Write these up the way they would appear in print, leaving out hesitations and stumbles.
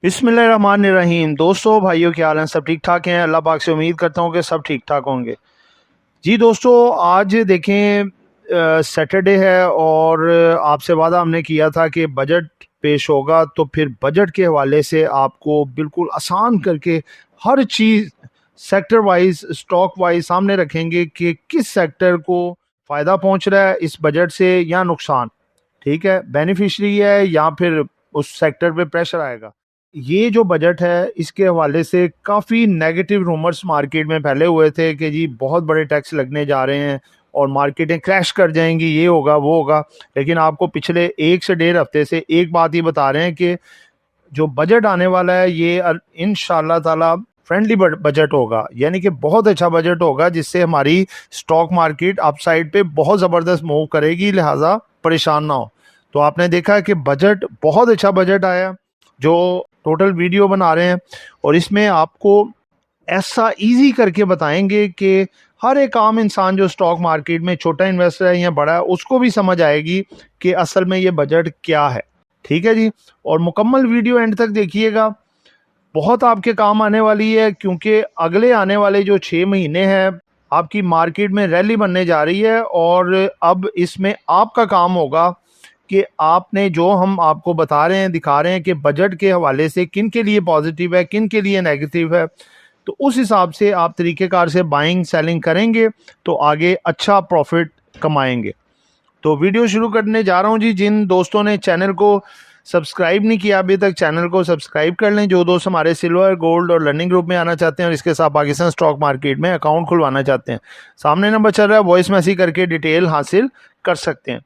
बिस्मिल्लाहिर्रहमानिर्रहीम। दोस्तों, भाइयों, क्या हाल है? सब ठीक ठाक हैं? अल्लाह पाक से उम्मीद करता हूँ कि सब ठीक ठाक होंगे। जी दोस्तों, आज देखें सैटरडे है और आपसे वादा हमने किया था कि बजट पेश होगा, तो फिर बजट के हवाले से आपको बिल्कुल आसान करके हर चीज़ सेक्टर वाइज, स्टॉक वाइज सामने रखेंगे कि किस सेक्टर को फ़ायदा पहुंच रहा है इस बजट से या नुकसान। ठीक है, बेनिफिशरी है या फिर उस सेक्टर पे प्रेशर आएगा। ये जो बजट है इसके हवाले से काफ़ी नेगेटिव रूमर्स मार्केट में फैले हुए थे कि जी बहुत बड़े टैक्स लगने जा रहे हैं और मार्केटें क्रैश कर जाएंगी, ये होगा वो होगा। लेकिन आपको पिछले 1 से 1.5 हफ्ते से एक बात ही बता रहे हैं कि जो बजट आने वाला है ये इंशाल्लाह ताला फ्रेंडली बजट होगा, यानी कि बहुत अच्छा बजट होगा जिससे हमारी स्टॉक मार्केट अपसाइड पे बहुत ज़बरदस्त मूव करेगी, लिहाजा परेशान ना हो। तो आपने देखा कि बजट बहुत अच्छा बजट आया, जो टोटल वीडियो बना रहे हैं और इसमें आपको ऐसा इजी करके बताएंगे कि हर एक आम इंसान जो स्टॉक मार्केट में छोटा इन्वेस्टर है या बड़ा है उसको भी समझ आएगी कि असल में ये बजट क्या है। ठीक है जी, और मुकम्मल वीडियो एंड तक देखिएगा, बहुत आपके काम आने वाली है, क्योंकि अगले आने वाले जो 6 महीने हैं आपकी मार्केट में रैली बनने जा रही है और अब इसमें आपका काम होगा कि आपने जो हम आपको बता रहे हैं, दिखा रहे हैं कि बजट के हवाले से किन के लिए पॉजिटिव है, किन के लिए नेगेटिव है, तो उस हिसाब से आप तरीक़ेकार से बाइंग सेलिंग करेंगे तो आगे अच्छा प्रॉफिट कमाएंगे। तो वीडियो शुरू करने जा रहा हूं जी। जिन दोस्तों ने चैनल को सब्सक्राइब नहीं किया अभी तक, चैनल को सब्सक्राइब कर लें। जो दोस्त हमारे सिल्वर, गोल्ड और लर्निंग ग्रुप में आना चाहते हैं और इसके साथ पाकिस्तान स्टॉक मार्केट में अकाउंट खुलवाना चाहते हैं, सामने नंबर चल रहा है, वॉइस मैसेज करके डिटेल हासिल कर सकते हैं।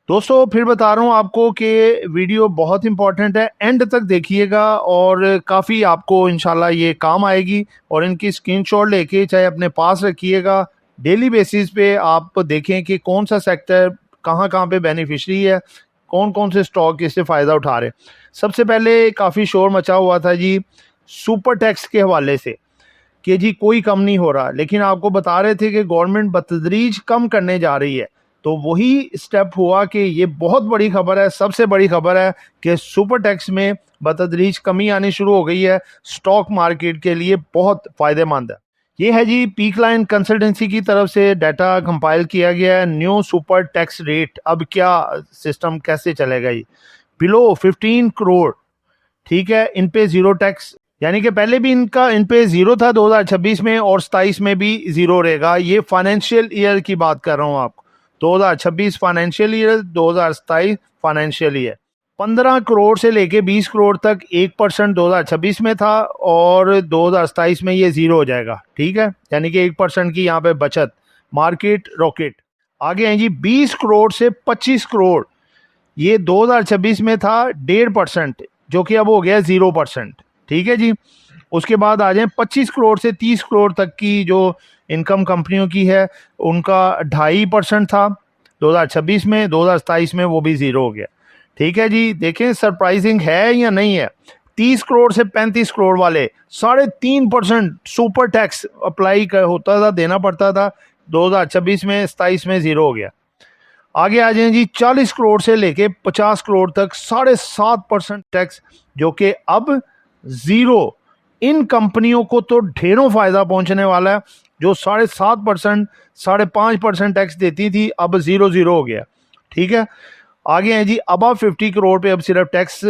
दोस्तों, फिर बता रहा हूँ आपको कि वीडियो बहुत इंपॉर्टेंट है, एंड तक देखिएगा और काफ़ी आपको इंशाल्लाह ये काम आएगी। और इनकी स्क्रीनशॉट लेके चाहे अपने पास रखिएगा, डेली बेसिस पे आप देखें कि कौन सा सेक्टर कहाँ कहाँ पे बेनिफिशरी है, कौन कौन से स्टॉक इससे फ़ायदा उठा रहे। सबसे पहले काफ़ी शोर मचा हुआ था जी सुपर टैक्स के हवाले से कि जी कोई कम नहीं हो रहा, लेकिन आपको बता रहे थे कि गवर्नमेंट बतदरीज कम करने जा रही है। तो वही स्टेप हुआ कि ये बहुत बड़ी खबर है, सबसे बड़ी खबर है कि सुपर टैक्स में बतदरीज कमी आनी शुरू हो गई है, स्टॉक मार्केट के लिए बहुत फ़ायदेमंद है। ये है जी पीक लाइन कंसल्टेंसी की तरफ से डाटा कंपाइल किया गया है। न्यू सुपर टैक्स रेट, अब क्या सिस्टम कैसे चलेगा जी। बिलो 15 करोड़, ठीक है, इन पे जीरो टैक्स, यानी कि पहले भी इन पे जीरो था 2026 में और 27 में भी जीरो रहेगा। ये फाइनेंशियल ईयर की बात कर रहा हूँ आपको, 2026 financial year, 2027 financial year. 15 crore से लेके 20 करोड़ तक 1% 2026 में था और 2027 में ये जीरो हो जाएगा। ठीक है, यानी कि 1% की यहाँ पे बचत, मार्केट रॉकेट। आगे हैं जी 20 करोड़ से 25 करोड़, ये 2026 में था 1.5%, जो कि अब हो गया 0%। ठीक है जी, उसके बाद आ जाए 25 करोड़ से 30 करोड़ तक की जो इनकम कंपनियों की है, उनका 2.5% था 2026 में, 2027 में वो भी जीरो हो गया। ठीक है जी, देखें सरप्राइजिंग है या नहीं है। 30 करोड़ से 35 करोड़ वाले 3.5% सुपर टैक्स अप्लाई होता था, देना पड़ता था, 2026 में, 27 में जीरो हो गया। आगे आ जाए जी 40 करोड़ से लेके 50 करोड़ तक 7.5% टैक्स, जो कि अब जीरो। इन कंपनियों को तो ढेरों फायदा पहुंचने वाला है, जो 7.5%, 5.5% टैक्स देती थी, अब जीरो जीरो हो गया। ठीक है, आगे हैं जी अबव 50 करोड़ पे अब सिर्फ टैक्स,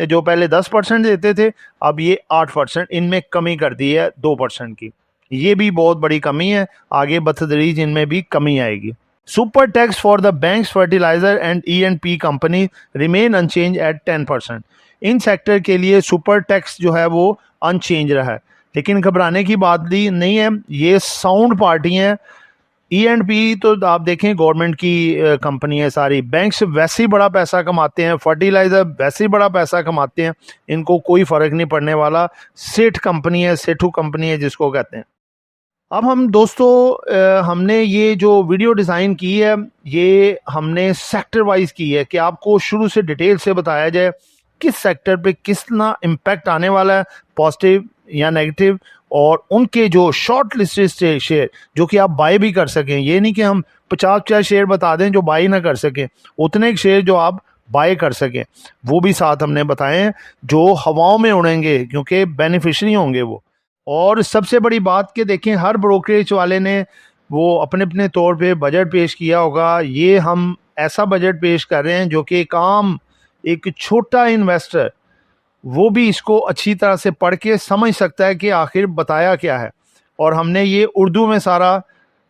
जो पहले 10% देते थे अब ये 8%, इनमें कमी कर दी है 2% की। ये भी बहुत बड़ी कमी है, आगे बतदरीज इनमें भी कमी आएगी। Super tax for the banks, fertiliser and E&P company remain unchange at 10%। इन सेक्टर के लिए सुपर टैक्स जो है वो अनचेंज रहा है, लेकिन घबराने की बात भी नहीं है, ये साउंड पार्टी हैं। E&P तो आप देखें गवर्नमेंट की कंपनी है सारी, बैंक्स वैसे ही बड़ा पैसा कमाते हैं, फर्टिलाइजर वैसे ही बड़ा पैसा कमाते हैं, इनको कोई फर्क नहीं पड़ने वाला। सेठ कंपनी है, सेठू कंपनी है जिसको कहते हैं। अब हम दोस्तों हमने ये जो वीडियो डिज़ाइन की है ये हमने सेक्टर वाइज की है कि आपको शुरू से डिटेल से बताया जाए किस सेक्टर पे कितना इम्पैक्ट आने वाला है, पॉजिटिव या नेगेटिव, और उनके जो शॉर्ट लिस्टेड शेयर जो कि आप बाय भी कर सकें। ये नहीं कि हम 50 शेयर बता दें जो बाय ना कर सकें, उतने शेयर जो आप बाय कर सकें, वो भी साथ हमने बताए हैं, जो हवाओं में उड़ेंगे क्योंकि बेनिफिशरी होंगे वो। और सबसे बड़ी बात कि देखें, हर ब्रोकरेज वाले ने वो अपने अपने तौर पे बजट पेश किया होगा। ये हम ऐसा बजट पेश कर रहे हैं जो कि एक छोटा इन्वेस्टर वो भी इसको अच्छी तरह से पढ़ के समझ सकता है कि आखिर बताया क्या है। और हमने ये उर्दू में सारा,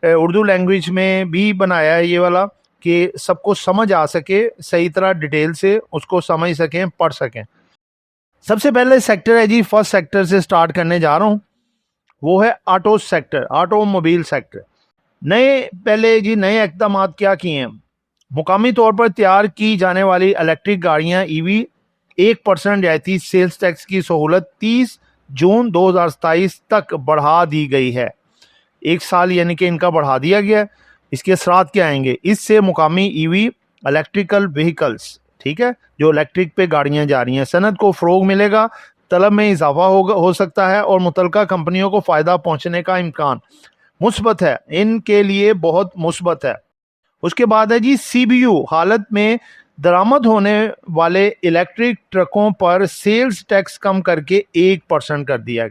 उर्दू लैंग्वेज में भी बनाया है ये वाला, कि सबको समझ आ सके, सही तरह डिटेल से उसको समझ सकें, पढ़ सकें। सबसे पहले सेक्टर है जी, फर्स्ट सेक्टर से स्टार्ट करने जा रहा हूँ, वो है ऑटो सेक्टर, ऑटोमोबाइल सेक्टर। पहले जी नए इकदाम क्या किए हैं? मुकामी तौर पर तैयार की जाने वाली इलेक्ट्रिक गाड़ियां ईवी 1% रियायती सेल्स टैक्स की सहूलत 30 जून 2027 तक बढ़ा दी गई है। 1 साल यानी कि इनका बढ़ा दिया गया। इसके असरात क्या आएंगे? इससे मुकामी ईवी इलेक्ट्रिकल व्हीकल्स, ठीक है, जो इलेक्ट्रिक पे गाड़ियां जा रही हैं, सनत को फ़रोग मिलेगा, तलब में इजाफा हो सकता है और मुतलका कंपनियों को फ़ायदा पहुंचने का इम्कान मुस्बत है, इनके लिए बहुत मुस्बत है। उसके बाद है जी सीबीयू हालत में दरामद होने वाले इलेक्ट्रिक ट्रकों पर सेल्स टैक्स कम करके 1% कर दिया।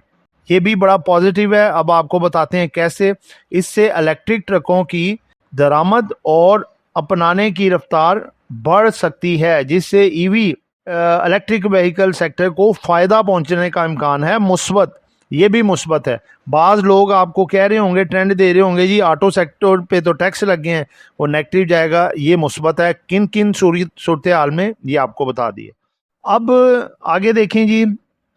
ये भी बड़ा पॉजिटिव है। अब आपको बताते हैं कैसे। इससे इलेक्ट्रिक ट्रकों की दरामद और अपनाने की रफ्तार बढ़ सकती है, जिससे ईवी इलेक्ट्रिक व्हीकल सेक्टर को फायदा पहुंचने का इम्कान है मुस्बत। ये भी मुस्बत है। बाज़ लोग आपको कह रहे होंगे, ट्रेंड दे रहे होंगे, जी ऑटो सेक्टर पे तो टैक्स लग गए हैं, वो नेगेटिव जाएगा। ये मुस्बत है। किन किन सूरत हाल में, ये आपको बता दिए। अब आगे देखें जी,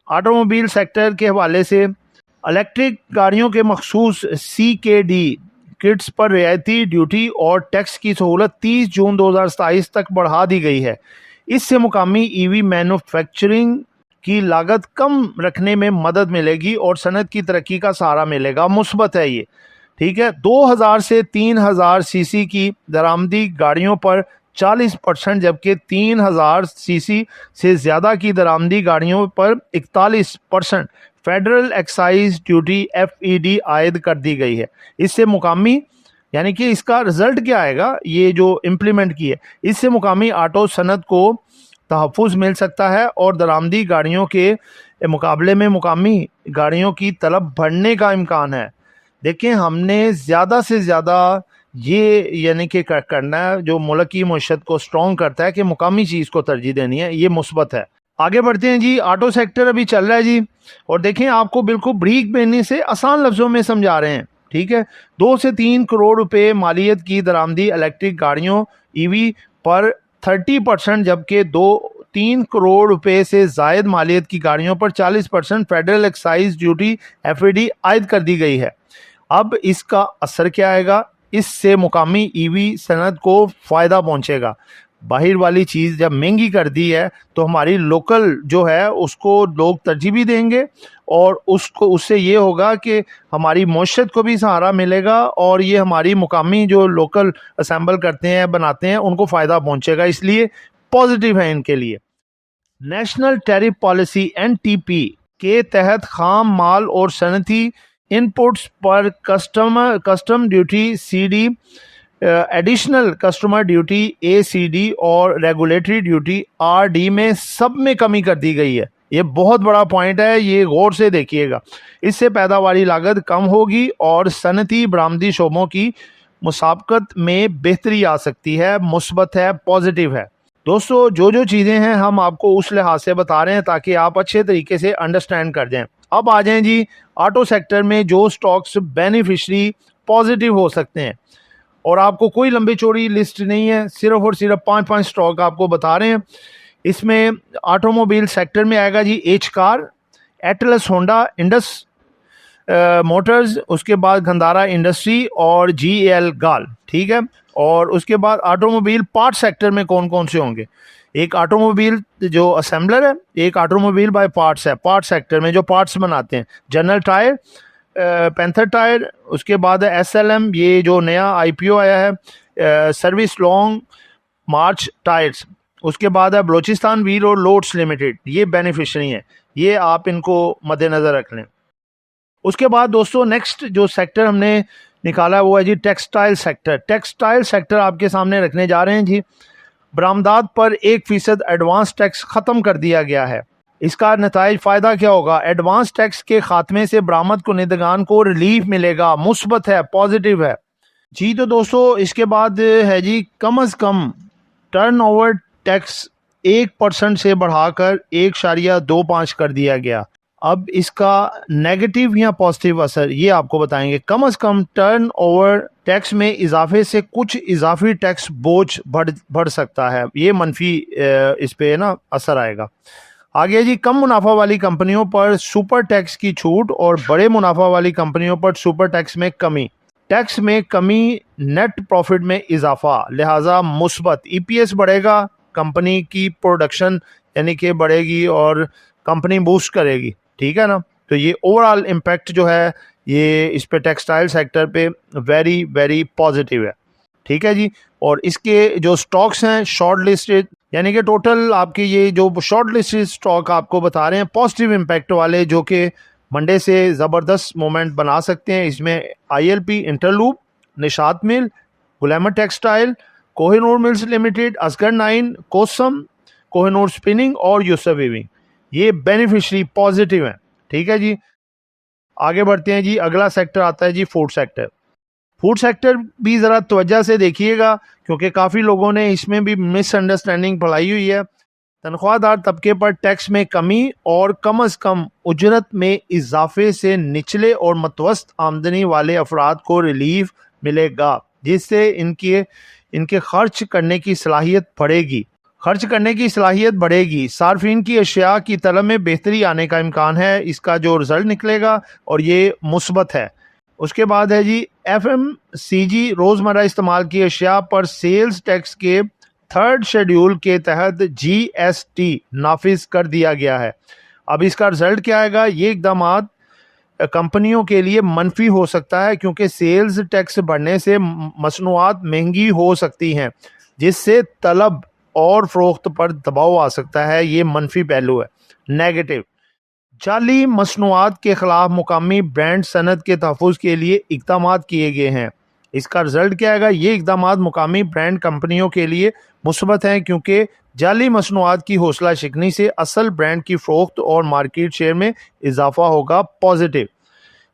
ऑटोमोबाइल सेक्टर के हवाले से इलेक्ट्रिक गाड़ियों के मखसूस CKD किट्स पर रियायती ड्यूटी और टैक्स की सहूलत 30 जून 2027 तक बढ़ा दी गई है। इससे मुकामी ईवी मैन्युफैक्चरिंग की लागत कम रखने में मदद मिलेगी और सनत की तरक्की का सहारा मिलेगा। मुस्बत है ये, ठीक है। 2000 से 3000 सीसी की दरामदी गाड़ियों पर 40%, जबकि 3000 सीसी से ज़्यादा की दरामदी गाड़ियों पर 41% फेडरल एक्साइज ड्यूटी FED आयद कर दी गई है। इससे मुकामी, यानी कि इसका रिजल्ट क्या आएगा, ये जो इम्प्लीमेंट की है, इससे मुकामी ऑटो सनत को तहफ़्फ़ुज़ मिल सकता है और दरामदी गाड़ियों के मुकाबले में मुकामी गाड़ियों की तलब बढ़ने का इम्कान है। देखिए, हमने ज़्यादा से ज़्यादा ये यानी कि करना है जो मुल्क की मईशत को स्ट्रॉन्ग करता है, कि मुकामी चीज़ को तरजीह देनी है। ये मुस्बत है। आगे बढ़ते हैं जी। ऑटो सेक्टर अभी चल रहा है जी, और देखें आपको बिल्कुल ब्रीक बेनी से आसान लफ्ज़ों में समझा रहे हैं, ठीक है। 2 से 3 करोड़ रुपए मालियत की दरामदी इलेक्ट्रिक गाड़ियों EV पर 30%, जबकि 2-3 करोड़ रुपए से जायद मालियत की गाड़ियों पर 40% फेडरल एक्साइज ड्यूटी FED आयद कर दी गई है। अब इसका असर क्या आएगा? इससे मुकामी EV सनत को फ़ायदा पहुंचेगा। बाहर वाली चीज़ जब महंगी कर दी है तो हमारी लोकल जो है उसको लोग तरजीह भी देंगे, और उससे ये होगा कि हमारी मईशत को भी सहारा मिलेगा, और ये हमारी मुकामी जो लोकल असेंबल करते हैं, बनाते हैं, उनको फ़ायदा पहुंचेगा। इसलिए पॉजिटिव है इनके लिए। नेशनल टैरिफ पॉलिसी NTP के तहत खाम माल और सनती इनपुट्स पर custom duty CD, additional customer duty ACD और रेगुलेटरी ड्यूटी RD में सब में कमी कर दी गई है। ये बहुत बड़ा पॉइंट है, ये गौर से देखिएगा। इससे पैदावारी लागत कम होगी और सनती बरामदी शोबों की मुसाबकत में बेहतरी आ सकती है। मुस्बत है, पॉजिटिव है। दोस्तों, जो चीज़ें हैं हम आपको उस लिहाज से बता रहे हैं ताकि आप अच्छे तरीके से अंडरस्टैंड कर जाएं। अब आ जाएं जी ऑटो सेक्टर में जो स्टॉक्स बेनिफिशरी पॉजिटिव हो सकते हैं, और आपको कोई लंबी चौड़ी लिस्ट नहीं है, सिर्फ और सिर्फ 5-5 स्टॉक आपको बता रहे हैं। इसमें ऑटोमोबाइल सेक्टर में आएगा जी H car, Atlas Honda, Indus Motors, उसके बाद गंधारा इंडस्ट्री और GL गाल, ठीक है। और उसके बाद ऑटोमोबाइल पार्ट सेक्टर में कौन कौन से होंगे? एक ऑटोमोबाइल जो असेंबलर है, एक ऑटोमोबाइल बाय पार्ट्स है। पार्ट सेक्टर में जो पार्ट्स बनाते हैं, जनरल टायर, पैंथर टायर, उसके बाद है SLM, ये जो नया IPO आया है, सर्विस लॉन्ग मार्च टायर्स, उसके बाद है बलोचिस्तान व्हील और लोड्स लिमिटेड, ये बेनिफिशरी हैं। ये आप इनको मद्देनज़र रख लें। उसके बाद दोस्तों नेक्स्ट जो सेक्टर हमने निकाला वो है जी टेक्सटाइल सेक्टर। टेक्सटाइल सेक्टर आपके सामने रखने जा रहे हैं जी। बरामदात पर 1% एडवांस टैक्स ख़त्म कर दिया गया है। इसका नताइज फ़ायदा क्या होगा? एडवांस टैक्स के खात्मे से बरामद कुनिंदगान को रिलीफ मिलेगा, मुस्बत है, पॉजिटिव है जी। तो दोस्तों इसके बाद है जी कम अज़ कम टर्नओवर टैक्स 1% से बढ़ाकर 1.25 कर दिया गया। अब इसका नेगेटिव या पॉजिटिव असर ये आपको बताएंगे। कम अज़ कम टर्न ओवर टैक्स में इजाफे से कुछ इजाफी टैक्स बोझ बढ़ सकता है, ये मनफी इस पे ना असर आएगा। आगे जी कम मुनाफा वाली कंपनियों पर सुपर टैक्स की छूट और बड़े मुनाफा वाली कंपनियों पर सुपर टैक्स में कमी। टैक्स में कमी, नेट प्रॉफिट में इजाफा, लिहाजा मुस्बत। ईपीएस बढ़ेगा, कंपनी की प्रोडक्शन यानी कि बढ़ेगी और कंपनी बूस्ट करेगी, ठीक है ना। तो ये ओवरऑल इम्पैक्ट जो है ये इस पे टेक्सटाइल सेक्टर पे वेरी वेरी पॉजिटिव है, ठीक है जी। और इसके जो स्टॉक्स हैं शॉर्ट लिस्टेड, यानी कि टोटल आपके ये जो शॉर्ट लिस्टेड स्टॉक आपको बता रहे हैं पॉजिटिव इम्पैक्ट वाले, जो कि मंडे से ज़बरदस्त मोमेंट बना सकते हैं। इसमें आईएलपी, इंटरलूप, निशात मिल, गुलामत textile, Kohinoor mills limited, Azgard 9, कोसम, कोहिनूर स्पिनिंग और यूसुफ वीविंग, ये बेनिफिशरी पॉजिटिव हैं, ठीक है जी। आगे बढ़ते हैं जी। अगला सेक्टर आता है जी फूड सेक्टर। फूड सेक्टर भी ज़रा तवज्जो से देखिएगा क्योंकि काफ़ी लोगों ने इसमें भी मिसअंडरस्टैंडिंग फैलाई हुई है। तनख्वाहदार तबके पर टैक्स में कमी और कम अज़ कम उजरत में इजाफे से निचले और मतवस्त आमदनी वाले अफराद को रिलीफ मिलेगा, जिससे इनके खर्च करने की सलाहियत बढ़ेगी। सार्फिन की अशिया की तलब में बेहतरी आने का इम्कान है, इसका जो रिजल्ट निकलेगा और ये मुस्बत है। उसके बाद है जी एफएमसीजी, रोज़मर्रा इस्तेमाल की अशिया पर सेल्स टैक्स के 3rd शेड्यूल के तहत जीएसटी नाफिज कर दिया गया है। अब इसका रिजल्ट क्या आएगा? ये इकदाम कंपनियों के लिए मनफी हो सकता है क्योंकि सेल्स टैक्स बढ़ने से मसनूआत महंगी हो सकती हैं, जिससे तलब और फ़रोख्त पर दबाव आ सकता है, ये मनफी पहलू है। नेगेटिव, जाली मसनूआत के खिलाफ मुकामी ब्रांड सनत के तहफ़्फ़ुज़ के लिए इक़दाम किए गए हैं। इसका रिजल्ट क्या आएगा? ये इक़दाम मुकामी ब्रांड कंपनियों के लिए मुस्बत हैं क्योंकि जाली मसनूआत की हौसला शिकनी से असल ब्रांड की फ़रोख्त और मार्केट शेयर में इजाफा होगा, पॉजिटिव।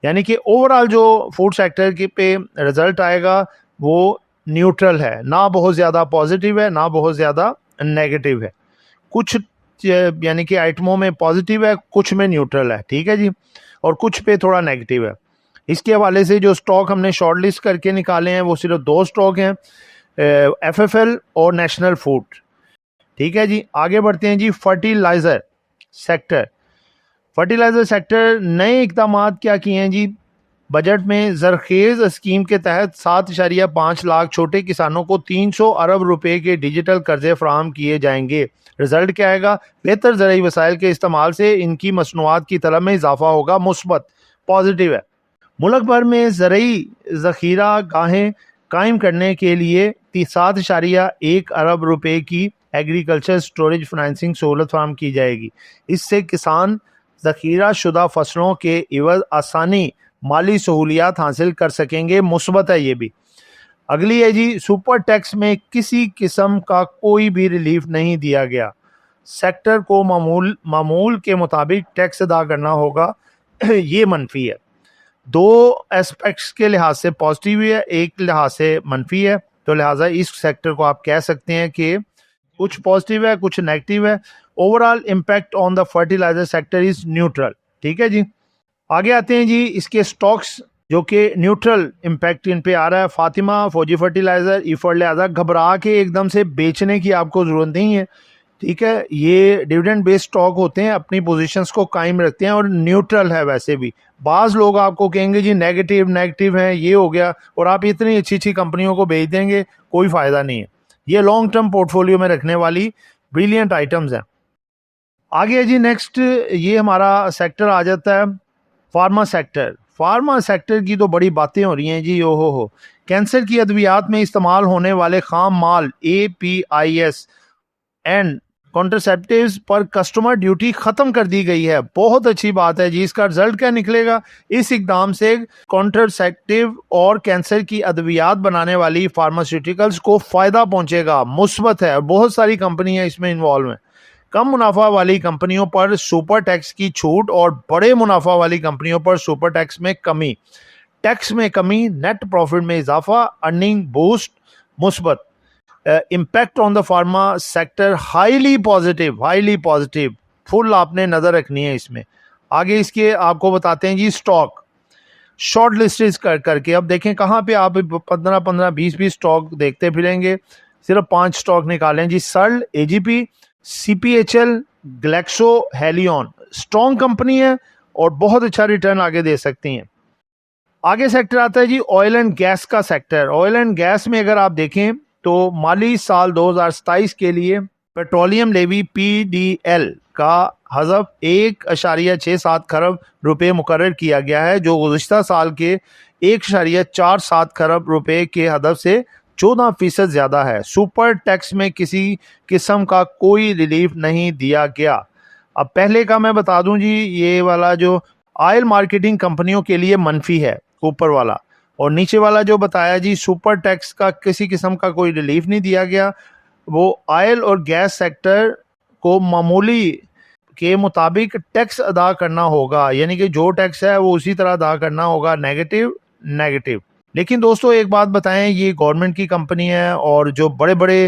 यानी कि ओवरऑल जो फूड सेक्टर के पे रिजल्ट आएगा वो न्यूट्रल है, ना बहुत ज़्यादा पॉजिटिव है ना बहुत ज़्यादा नेगेटिव है। कुछ यानी कि आइटमों में पॉजिटिव है, कुछ में न्यूट्रल है, ठीक है जी, और कुछ पे थोड़ा नेगेटिव है। इसके हवाले से जो स्टॉक हमने शॉर्ट लिस्ट करके निकाले हैं वो सिर्फ 2 स्टॉक हैं, एफएफएल और नेशनल फूड, ठीक है जी। आगे बढ़ते हैं जी फर्टिलाइज़र सेक्टर नए इक़दाम क्या किए हैं जी? बजट में ज़रखेज़ स्कीम के तहत 7.5 लाख छोटे किसानों को 300 अरब रुपए के डिजिटल कर्जे फराहम किए जाएंगे। रिजल्ट क्या आएगा? बेहतर ज़राई वसाइल के इस्तेमाल से इनकी मसनूआत की तलब में इजाफा होगा, मुस्बत, पॉजिटिव है। मुल्क भर में ज़राई ज़ख़ीरा गाहें कायम करने के लिए 7.1 अरब रुपए की एग्रीकल्चर स्टोरेज फाइनेंसिंग सहूलत फराहम की जाएगी। इससे किसान ज़ख़ीरा शुदा फसलों के इवज़ आसानी माली सहूलियात हासिल कर सकेंगे, मुस्बत है ये भी। अगली है जी सुपर टैक्स में किसी किस्म का कोई भी रिलीफ नहीं दिया गया। सेक्टर को मामूल के मुताबिक टैक्स अदा करना होगा, ये मनफी है। 2 एस्पेक्ट्स के लिहाज से पॉजिटिव है, एक लिहाज से मनफी है, तो लिहाजा इस सेक्टर को आप कह सकते हैं कि कुछ पॉजिटिव है कुछ नेगेटिव है। Overall impact on the fertiliser sector is neutral, ठीक है जी। आगे आते हैं जी इसके स्टॉक्स जो कि न्यूट्रल इम्पैक्ट इन पे आ रहा है। फातिमा, फौजी फर्टिलाइजर, ईफर, लिहाजा घबरा के एकदम से बेचने की आपको ज़रूरत नहीं है, ठीक है। ये डिविडेंड बेस्ड स्टॉक होते हैं, अपनी पोजीशंस को कायम रखते हैं और न्यूट्रल है। वैसे भी बाज़ लोग आपको कहेंगे जी नेगेटिव है, ये हो गया, और आप इतनी अच्छी कंपनियों को बेच देंगे, कोई फ़ायदा नहीं है। ये लॉन्ग टर्म पोर्टफोलियो में रखने वाली ब्रिलियंट आइटम्स हैं। आगे जी नेक्स्ट ये हमारा सेक्टर आ जाता है फार्मा सेक्टर की तो बड़ी बातें हो रही हैं जी। हो कैंसर की अद्वियात में इस्तेमाल होने वाले खाम माल APIs एंड कॉन्ट्रासेप्टिव्स पर कस्टमर ड्यूटी खत्म कर दी गई है। बहुत अच्छी बात है जी। इसका रिजल्ट क्या निकलेगा? इस इकदाम से कॉन्ट्रासेप्टिव और कैंसर की अद्वियात बनाने वाली फार्मास्यूटिकल्स को फायदा पहुंचेगा। मुस्बत है। बहुत सारी कंपनियां इसमें इन्वॉल्व हैं। कम मुनाफा वाली कंपनियों पर सुपर टैक्स की छूट और बड़े मुनाफा वाली कंपनियों पर सुपर टैक्स में कमी। टैक्स में कमी, नेट प्रॉफिट में इजाफा, अर्निंग बूस्ट, मुस्बत। Impact on the pharma sector highly positive. Full आपने नजर रखनी है इसमें। आगे इसके आपको बताते हैं जी स्टॉक शॉर्ट लिस्टेड करके। अब देखें कहाँ पे आप 15 20 स्टॉक देखते फिरेंगे। सिर्फ 5 स्टॉक निकालें जी। Searle, AGP, CPHL, Glaxo, Haleon. Strong company है और बहुत अच्छा रिटर्न आगे दे सकती हैं। आगे सेक्टर आता है जी ऑयल एंड गैस का सेक्टर। ऑयल एंड गैस में अगर आप देखें तो माली साल 2027 के लिए पेट्रोलियम लेवी पीडीएल का हज़फ 1.67 खरब रुपए मुकर्रर किया गया है, जो गुज़िश्ता साल के 1.47 खरब रुपए के हदफ से 14% ज्यादा है। सुपर टैक्स में किसी किस्म का कोई रिलीफ नहीं दिया गया। अब पहले का मैं बता दूं जी, ये वाला जो ऑयल मार्केटिंग कंपनियों के लिए मनफी है ऊपर वाला, और नीचे वाला जो बताया जी सुपर टैक्स का किसी किस्म का कोई रिलीफ नहीं दिया गया। वो ऑयल और गैस सेक्टर को मामूली के मुताबिक टैक्स अदा करना होगा, यानी कि जो टैक्स है वो उसी तरह अदा करना होगा। नेगेटिव। लेकिन दोस्तों एक बात बताएं, ये गवर्नमेंट की कंपनी है और जो बड़े बड़े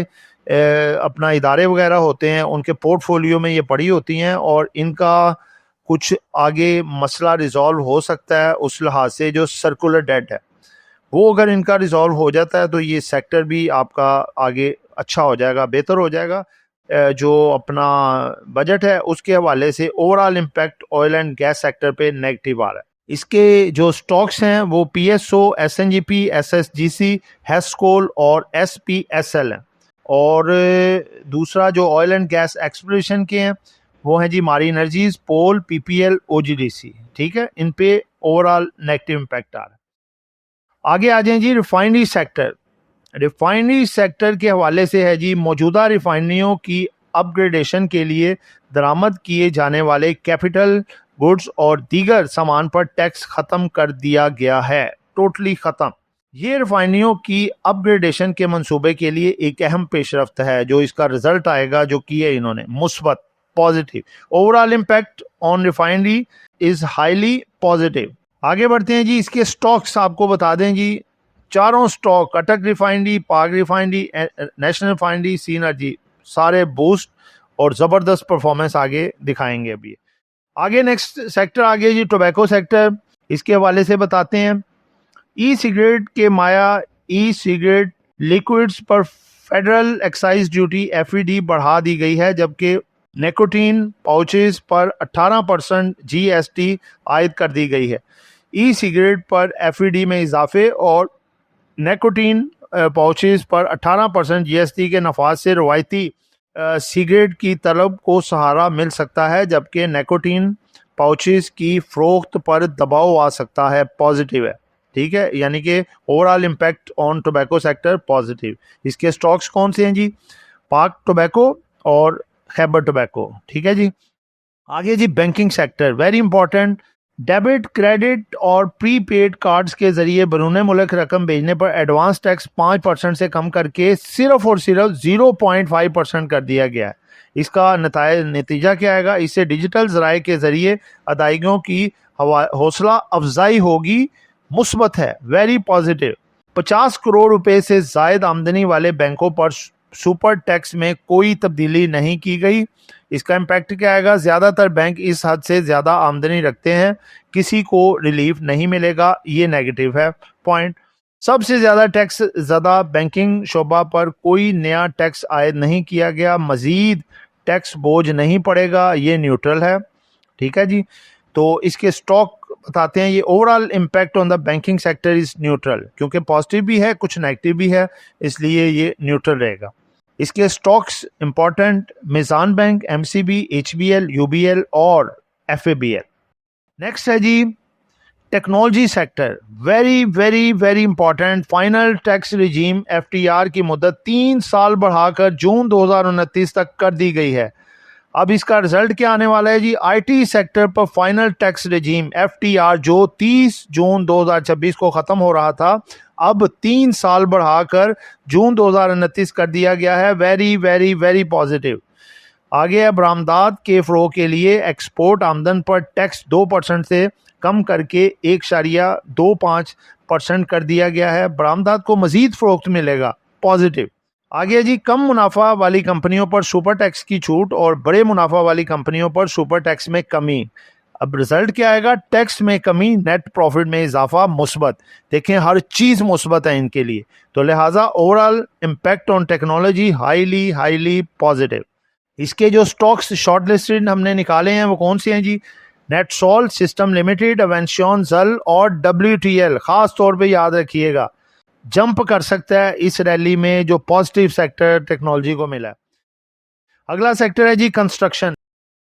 अपना इदारे वगैरह होते हैं उनके पोर्टफोलियो में ये पड़ी होती हैं और इनका कुछ आगे मसला रिजॉल्व हो सकता है। उस लिहाज से जो सर्कुलर डेट है वो अगर इनका रिजॉल्व हो जाता है तो ये सेक्टर भी आपका आगे अच्छा हो जाएगा, बेहतर हो जाएगा। जो अपना बजट है उसके हवाले से overall impact oil and gas sector पे नेगेटिव आ रहा है। इसके जो स्टॉक्स हैं वो पीएसओ, एसएनजीपी, एसएसजीसी, हेस्कोल और एसपीएसएल हैं। और दूसरा जो ऑयल एंड गैस एक्सप्लोरेशन के हैं वो हैं जी मारी एनर्जीज, पोल, पीपीएल, ओजीडीसी। ठीक है, इन पे ओवरऑल नेगेटिव इम्पैक्ट आ रहा है। आगे आ जाए जी रिफाइनरी सेक्टर। रिफाइनरी सेक्टर के हवाले से है जी मौजूदा रिफाइनरियों की अपग्रेडेशन के लिए दरामद किए जाने वाले कैपिटल गुड्स और दीगर सामान पर टैक्स खत्म कर दिया गया है, टोटली खत्म। ये रिफाइनरियों की अपग्रेडेशन के मंसूबे के लिए एक अहम पेशरफ्त है। जो इसका रिजल्ट आएगा जो किए इन्होंने मुस्बत, positive. Overall impact on refinery is highly positive. आगे बढ़ते हैं जी, इसके स्टॉक्स आपको बता दें जी। चारों स्टॉक अटक रिफाइनरी, पाक रिफाइनरी, नेशनल रिफाइनरी, सी एनर्जी, सारे बूस्ट और जबरदस्त परफॉर्मेंस आगे दिखाएंगे। अभी आगे नेक्स्ट सेक्टर आगे जी टोबैको सेक्टर। इसके हवाले से बताते हैं ई सिगरेट के माया ई सिगरेट लिक्विड्स पर फेडरल एक्साइज ड्यूटी एफईडी बढ़ा दी गई है, जबकि निकोटीन पाउचेस पर 18% जीएसटी आयद कर दी गई है। ई सिगरेट पर एफईडी में इजाफे और निकोटीन पाउचेस पर 18% जीएसटी के नफाज से रवायती सिगरेट की तलब को सहारा मिल सकता है, जबकि निकोटीन पाउचेस की फरोख्त पर दबाव आ सकता है। पॉजिटिव है, ठीक है, यानी कि overall impact on tobacco sector positive. इसके स्टॉक्स कौन से हैं जी? पाक टोबैको और खैबर टोबैको। ठीक है जी। आगे जी banking sector, very important. Debit, credit और प्रीपेड कार्ड्स के जरिए बैरून मुल्क रकम भेजने पर एडवांस टैक्स 5% से कम करके सिर्फ और सिर्फ 0.5% कर दिया गया है। इसका नतीजा क्या आएगा? इससे डिजिटल जराए के जरिए अदायगियों की हौसला अफजाई होगी। मुस्बत है, वेरी पॉजिटिव। 50 करोड़ रुपए से जायद आमदनी वाले बैंकों पर सुपर टैक्स में कोई तब्दीली नहीं की गई। इसका इम्पैक्ट क्या आएगा? ज्यादातर बैंक इस हद से ज्यादा आमदनी रखते हैं, किसी को रिलीफ नहीं मिलेगा, ये नेगेटिव है पॉइंट। सबसे ज्यादा टैक्स ज्यादा बैंकिंग शोबा पर कोई नया टैक्स आयद नहीं किया गया, मजीद टैक्स बोझ नहीं पड़ेगा, ये न्यूट्रल है। ठीक है जी। तो इसके स्टॉक बताते हैं। ये overall impact on the banking sector is neutral, क्योंकि पॉजिटिव भी है कुछ नेगेटिव भी है, इसलिए ये न्यूट्रल रहेगा। इसके stocks important Meezan bank, MCB, HBL, UBL और एफएबीएल। नेक्स्ट है जी technology sector, very very very important. Final tax regime FTR की मुद्दत 3 साल बढ़ाकर जून 2029 तक कर दी गई है। अब इसका रिजल्ट क्या आने वाला है जी? IT सेक्टर पर फाइनल टैक्स रिजीम FTR जो 30 जून 2026 को ख़त्म हो रहा था, अब 3 साल बढ़ाकर जून 2029 कर दिया गया है। Very very very positive. आगे है बरामदात के फ़रोग के लिए एक्सपोर्ट आमदन पर टैक्स 2% से कम करके 1.25% कर दिया गया है। बरामदात को मजीद फ़रोख्त मिलेगा, पॉजिटिव। आगे जी, कम मुनाफा वाली कंपनियों पर सुपर टैक्स की छूट और बड़े मुनाफा वाली कंपनियों पर सुपर टैक्स में कमी। अब रिजल्ट क्या आएगा? टैक्स में कमी, नेट प्रॉफिट में इजाफा, मुस्बत। देखें, हर चीज़ मुस्बत है इनके लिए, तो लिहाजा overall impact on technology highly highly positive. इसके जो स्टॉक्स शॉर्ट लिस्टेड हमने निकाले हैं वो कौन से हैं जी? नेटसोल सिस्टम लिमिटेड, अवेंशियन, जल और WTL। खास तौर पे याद रखिएगा, जंप कर सकता है इस रैली में जो पॉजिटिव सेक्टर टेक्नोलॉजी को मिला है। अगला सेक्टर है जी कंस्ट्रक्शन।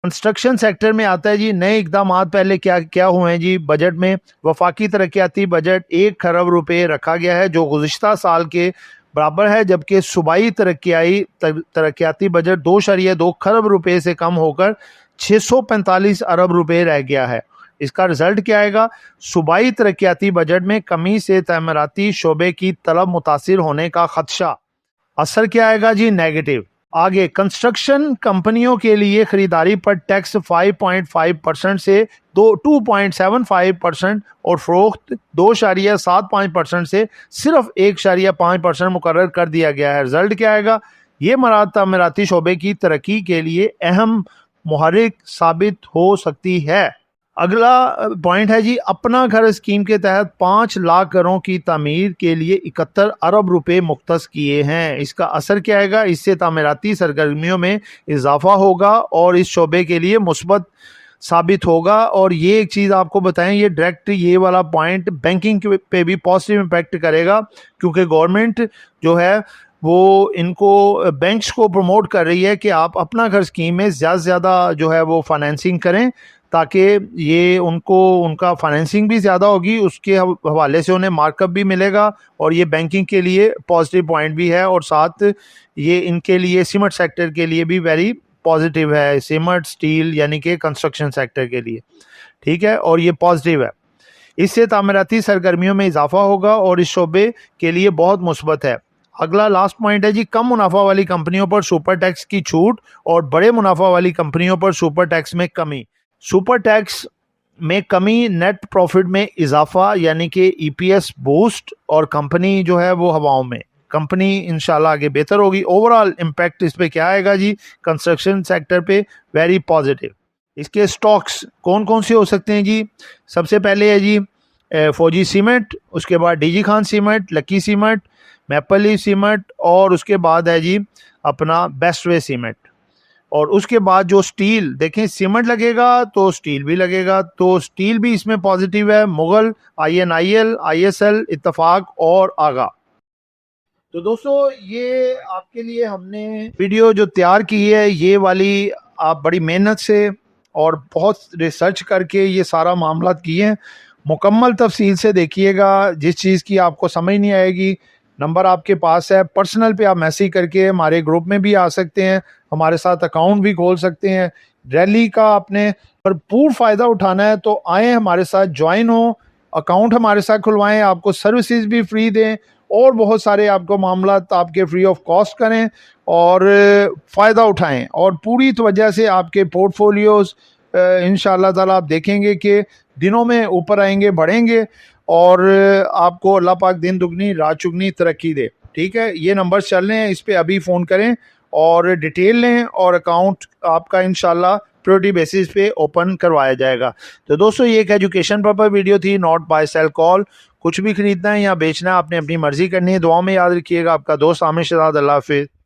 कंस्ट्रक्शन सेक्टर में आता है जी नए इकदाम। पहले क्या क्या हुए हैं जी? बजट में वफाकी तरक्याती बजट 1 खरब रुपए रखा गया है जो गुज़िश्ता साल के बराबर है, जबकि सूबाई तरक्याती बजट 2.2 खरब रुपए से कम होकर 645 अरब रुपए रह गया है। इसका रिजल्ट क्या आएगा? सूबाई तरक्याती बजट में कमी से तैमीराती शोबे की तलब मुतासिर होने का खदशा। असर क्या आएगा जी? नेगेटिव। आगे, कंस्ट्रक्शन कंपनियों के लिए खरीदारी पर टैक्स 5.5% से 2.75% और फरोख्त 2.75% से सिर्फ 1.5% मुकर्रर कर दिया गया है। रिजल्ट क्या आएगा? ये मराद तामीराती शोबे की तरक्की के लिए अहम मुहर्रिक साबित हो सकती है। अगला पॉइंट है जी, अपना घर स्कीम के तहत 5 लाख घरों की तामीर के लिए 71 अरब रुपए मुख्तस किए हैं। इसका असर क्या आएगा? इससे तामीराती सरगर्मियों में इजाफा होगा और इस शोबे के लिए मुस्बत साबित होगा। और ये एक चीज़ आपको बताएं, ये डायरेक्ट ये वाला पॉइंट बैंकिंग पे भी पॉजिटिव इम्पैक्ट करेगा, क्योंकि गवर्नमेंट जो है वो इनको बैंक्स को प्रमोट कर रही है कि आप अपना घर स्कीम में ज़्यादा से ज़्यादा जो है वो फाइनेंसिंग करें, ताकि ये उनका फाइनेंसिंग भी ज़्यादा होगी, उसके हवाले से उन्हें मार्कअप भी मिलेगा और ये बैंकिंग के लिए पॉजिटिव पॉइंट भी है। और साथ ये इनके लिए सीमेंट सेक्टर के लिए भी वेरी पॉजिटिव है, सीमेंट स्टील यानी कि कंस्ट्रक्शन सेक्टर के लिए, ठीक है, और ये पॉजिटिव है। इससे तामीराती सरगर्मियों में इजाफा होगा और इस शोबे के लिए बहुत मुस्बत है। अगला लास्ट पॉइंट है जी, कम मुनाफा वाली कंपनियों पर सुपर टैक्स की छूट और बड़े मुनाफा वाली कंपनियों पर सुपर टैक्स में कमी। सुपर टैक्स में कमी, नेट प्रॉफिट में इजाफा यानी कि EPS बूस्ट, और कंपनी जो है वो हवाओं में। कंपनी इंशाल्लाह आगे बेहतर होगी। ओवरऑल इम्पैक्ट इस पे क्या आएगा जी? कंस्ट्रक्शन सेक्टर पे वेरी पॉजिटिव। इसके स्टॉक्स कौन कौन से हो सकते हैं जी? सबसे पहले है जी फौजी सीमेंट, उसके बाद DG Khan cement, lucky cement, maple leaf cement, और उसके बाद है जी अपना बेस्ट वे सीमेंट। और उसके बाद जो स्टील, देखें सीमेंट लगेगा तो स्टील भी लगेगा, तो स्टील भी इसमें पॉजिटिव है। मुगल, INIL, ISL, इत्तफाक और आगा। तो दोस्तों, ये आपके लिए हमने वीडियो जो तैयार की है, ये वाली आप बड़ी मेहनत से और बहुत रिसर्च करके ये सारा मामला किए हैं। मुकम्मल तफसील से देखिएगा, जिस चीज़ की आपको समझ नहीं आएगी, नंबर आपके पास है, पर्सनल पे आप मैसेज करके हमारे ग्रुप में भी आ सकते हैं, हमारे साथ अकाउंट भी खोल सकते हैं। रैली का आपने भरपूर फ़ायदा उठाना है तो आएँ, हमारे साथ ज्वाइन हो, अकाउंट हमारे साथ खुलवाएं, आपको सर्विसेज भी फ्री दें और बहुत सारे आपको मामला आपके फ्री ऑफ कॉस्ट करें और फ़ायदा उठाएं। और पूरी तवज्जो से आपके पोर्टफोलियोज़ इंशाअल्लाह ताला आप देखेंगे कि दिनों में ऊपर आएंगे, बढ़ेंगे और आपको अल्लाह पाक दिन दुगनी रात चुगनी तरक्की दे। ठीक है, ये नंबर चल रहे हैं, इस पे अभी फ़ोन करें और डिटेल लें और अकाउंट आपका इंशाल्लाह प्रायोरिटी बेसिस पे ओपन करवाया जाएगा। तो दोस्तों, ये एक एजुकेशन पर्पस वीडियो थी, नॉट बाय सेल कॉल। कुछ भी खरीदना है या बेचना है, आपने अपनी मर्जी करनी है। दुआ में याद रखिएगा। आपका दोस्त आमिर शहजाद। अल्लाह हाफिज़।